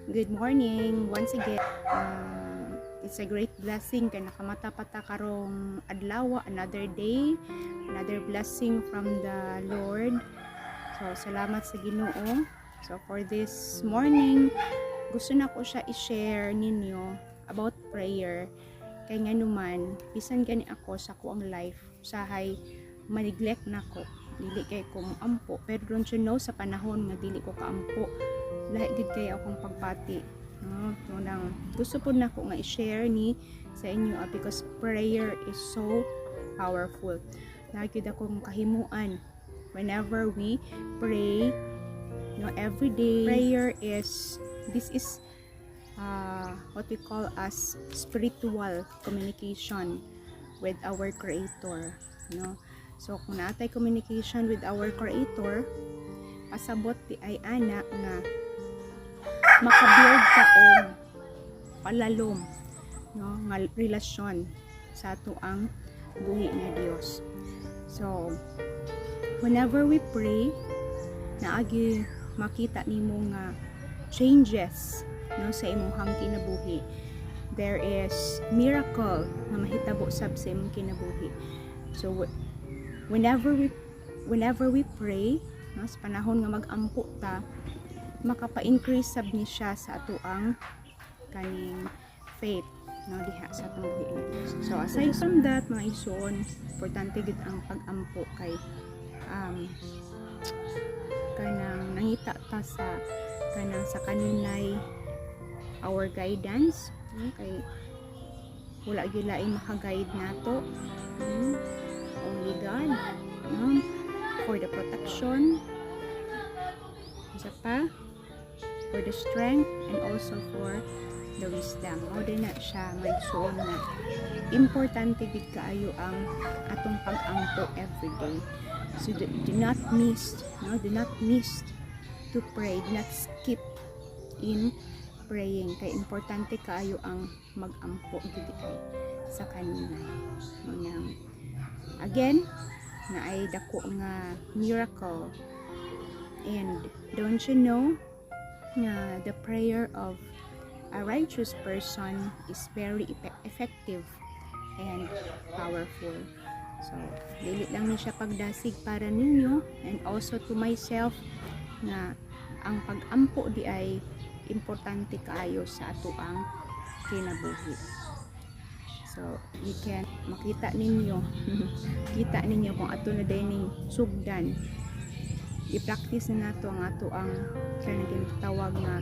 Good morning once again. It's a great blessing kay nakamata pata karong adlaw, another day, another blessing from the Lord. So salamat sa Ginoo. So for this morning, gusto na ko siya i-share ninyo about prayer. Kay nga naman, bisan gani ako sa kuang life, usahay ma-neglect na ko. Dili kay ko ampo, pero don't you know sa panahon nga dili ko kaampo, lahi gid kay akong pagpati. Nang gusto po na ko nga i-share ni sa inyo because prayer is so powerful. Lagi akong kahimuan whenever we pray, every day. Prayer is, this is what we call as spiritual communication with our Creator. So kung natay communication with our Creator, pasabot di ay ana nga makabuild ka og palalom nga relasyon sa atuang buhi nga Dios. So whenever we pray, naagi makita nimo nga changes sa imong kinabuhi. There is miracle na mahitabo sab sa imong kinabuhi. So whenever we pray, sa panahon nga mag-ampo ta, makapa-increase sab ni siya sa atuang kaning faith diha sa atong buhi. So aside from that, mga igsoon, importante gid ang pag-ampo kay kanang nangita ta sa kanunay our guidance, kay wala gyud lain maka-guide nato, only God, for the protection, isa pa for the strength, and also for the wisdom. O din na siya may suon na importante gid kaayo ang atong pag-ampo everyday. So do not miss to pray, do not skip in praying, kay importante kaayo ang mag-ampo gid sa kanunay. Again, na ay dako nga miracle. And don't you know na the prayer of a righteous person is very effective and powerful. So dili lang ni siya pagdasig para ninyo and also to myself na ang pag-ampo di ay importante kaayo sa atuang kinabuhi. So you can makita ninyo kita ninyo kung ato na dining sugdan, i-practice na nato ang ato ang tinatawag nga